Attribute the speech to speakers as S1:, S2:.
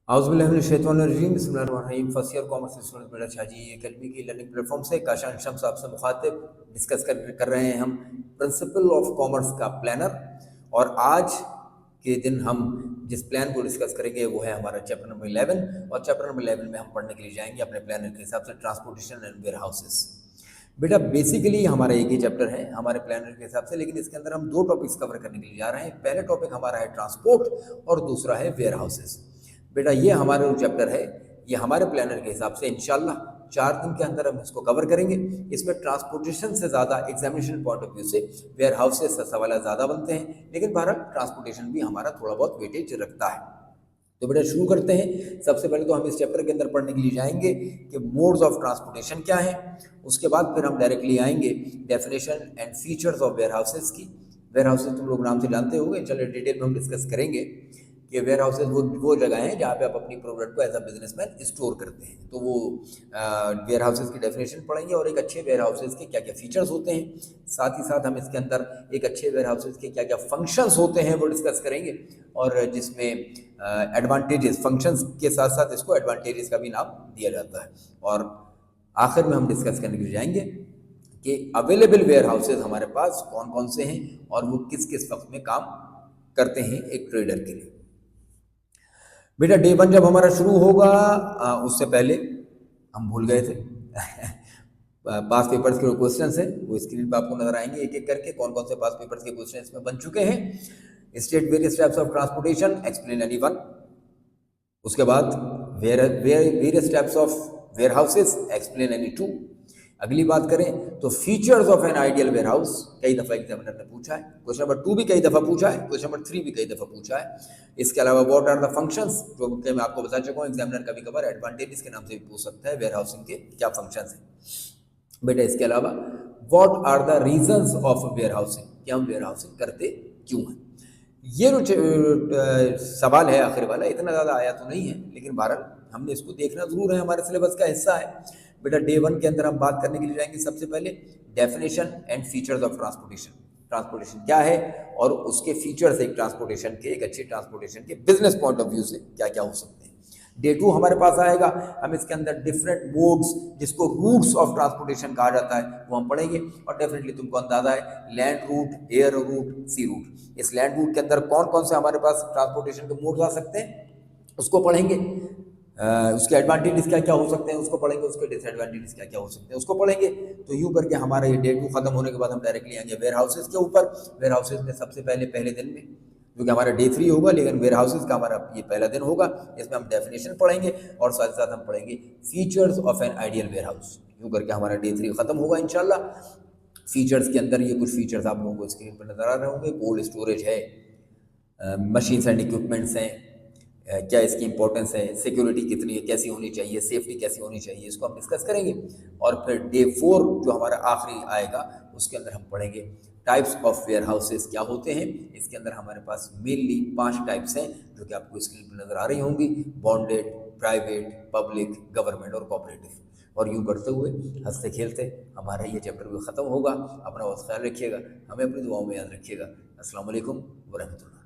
S1: आउज़ुबिल्लाहिमिनश्शैतानिर्रजीम बिस्मिल्लाहिर्रहमानिर्रहीम। First year commerce student मेरा Shaji academy की लर्निंग प्लेटफॉर्म से काशान शम्स आपसे मुखातिब डिस्कस कर रहे हैं हम प्रिंसिपल ऑफ कॉमर्स का प्लानर। और आज के दिन हम जिस प्लान को डिस्कस करेंगे वो है हमारा चैप्टर नंबर 11। और चैप्टर नंबर 11 में हम पढ़ने के लिए जाएंगे अपने प्लानर के हिसाब से ट्रांसपोर्टेशन एंड वेयर हाउसेस। बेटा बेसिकली हमारा एक ही चैप्टर है हमारे प्लानर के हिसाब से, लेकिन इसके अंदर हम दो टॉपिक्स कवर करने के लिए जा रहे हैं। पहले टॉपिक हमारा है ट्रांसपोर्ट और दूसरा है वेयर हाउसेस। बेटा ये हमारा जो चैप्टर है ये हमारे प्लानर के हिसाब से इंशाल्लाह 4 दिन के अंदर हम इसको कवर करेंगे। इसमें ट्रांसपोर्टेशन से ज़्यादा एग्जामिनेशन पॉइंट ऑफ व्यू से वेयर हाउसेस से सवाल ज़्यादा बनते हैं, लेकिन बहरहाल ट्रांसपोर्टेशन भी हमारा थोड़ा बहुत वेटेज रखता है। तो बेटा शुरू करते हैं। सबसे पहले तो हम इस चैप्टर के अंदर पढ़ने के लिए जाएंगे कि मोड्स ऑफ ट्रांसपोर्टेशन क्या है। उसके बाद फिर हम डायरेक्टली आएंगे definition and features of warehouses की। वेयर हाउसेस तुम लोग नाम से जानते होंगे, चलिए डिटेल में हम डिस्कस करेंगे कि वेयर हाउसेस वो जगह हैं जहाँ पे आप अपनी प्रोडक्ट को एज अ बिजनेसमैन स्टोर करते हैं। तो वो वेयर हाउसेस की डेफिनेशन पढ़ेंगे और एक अच्छे वेयर हाउसेस के क्या क्या फीचर्स होते हैं, साथ ही साथ हम इसके अंदर एक अच्छे वेयर हाउसेस के क्या क्या फंक्शंस होते हैं वो डिस्कस करेंगे। और जिसमें एडवांटेजेस, फंक्शंस के साथ साथ इसको एडवांटेजेस का भी नाम दिया जाता है। और आखिर में हम डिस्कस करने के लिए जाएंगे कि अवेलेबल वेयर हाउसेस हमारे पास कौन कौन से हैं और वो किस किस वक्त में काम करते हैं एक ट्रेडर के लिए। बेटा डे 1 जब हमारा शुरू होगा उससे पहले हम भूल गए थे पास पेपर्स के जो क्वेश्चंस हैं वो स्क्रीन पे आपको नजर आएंगे एक एक करके, कौन कौन से पास पेपर्स के क्वेश्चन इसमें बन चुके हैं। State various types of transportation, explain any one. उसके बाद various types of warehouses, explain any two. अगली बात करें तो features of an ideal warehouse, कई दफ़ा एग्जामिनर ने पूछा है। क्वेश्चन नंबर 2 भी कई दफ़ा पूछा है, क्वेश्चन नंबर 3 भी कई दफ़ा पूछा है। इसके अलावा व्हाट आर द फंक्शंस, जो कि मैं आपको बता चुका हूँ, एग्जामिनर कभी कभार एडवांटेजेस के नाम से भी पूछ सकता है वेयर हाउसिंग के क्या फंक्शंस हैं। बेटा इसके अलावा what are the reasons of warehousing, कि हम वेयर हाउसिंग करते क्यों हैं। ये जो सवाल है आखिर वाला इतना ज़्यादा आया तो नहीं है, लेकिन बहरहाल हमने इसको देखना ज़रूर है, हमारे सिलेबस का हिस्सा है। बेटा डे 1 के अंदर हम बात करने के लिए जाएंगे सबसे पहले definition and features of transportation. Transportation क्या है और उसके फीचर्स एक ट्रांसपोर्टेशन के, एक अच्छे ट्रांसपोर्टेशन के बिजनेस पॉइंट ऑफ व्यू से क्या क्या हो सकते हैं। डे 2 हमारे पास आएगा, हम इसके अंदर डिफरेंट मोड्स जिसको रूट्स ऑफ ट्रांसपोर्टेशन कहा जाता है वो हम पढ़ेंगे। और डेफिनेटली तुमको अंदाजा है लैंड रूट, एयर रूट, सी रूट। इस लैंड रूट के अंदर कौन कौन से हमारे पास ट्रांसपोर्टेशन के मोड्स आ सकते हैं उसको पढ़ेंगे। उसके एडवांटेजेस क्या क्या हो सकते हैं उसको पढ़ेंगे, उसके डिसएडवांटेजेस क्या क्या हो सकते हैं उसको पढ़ेंगे। तो यूँ करके हमारा ये डे 2 खत्म होने के बाद हम डायरेक्टली आएंगे वेयर हाउसेस के ऊपर। वेयर हाउसेस में सबसे पहले दिन में, जो कि हमारा डे 3 होगा, लेकिन वेयर हाउसेस का हमारा ये पहला दिन होगा। इसमें हम डेफिनेशन पढ़ेंगे और साथ साथ हम पढ़ेंगे features of an ideal warehouse. यूँ करके हमारा डे 3 खत्म होगा इंशाल्लाह। फीचर्स के अंदर ये कुछ फीचर्स आप लोगों को स्क्रीन पर नजर आ रहे होंगे। कोल्ड स्टोरेज है, मशीन्स एंड इक्विपमेंट्स हैं, क्या इसकी इंपॉर्टेंस है, सिक्योरिटी कितनी है, कैसी होनी चाहिए, सेफ्टी कैसी होनी चाहिए, इसको हम डिस्कस करेंगे। और फिर डे 4 जो हमारा आखिरी आएगा उसके अंदर हम पढ़ेंगे टाइप्स ऑफ वेयर हाउसेस क्या होते हैं। इसके अंदर हमारे पास मेनली 5 टाइप्स हैं जो कि आपको स्क्रीन पर नजर आ रही होंगी, बॉन्डेड, प्राइवेट, पब्लिक, गवर्नमेंट और कोऑपरेटिव। और यूँ बढ़ते हुए हंसते खेलते हमारा ये चैप्टर भी ख़त्म होगा। अपना बहुत ख्याल रखिएगा, हमें अपनी दुआओं में याद रखिएगा। अस्सलाम वालेकुम व रहमतुल्लाह।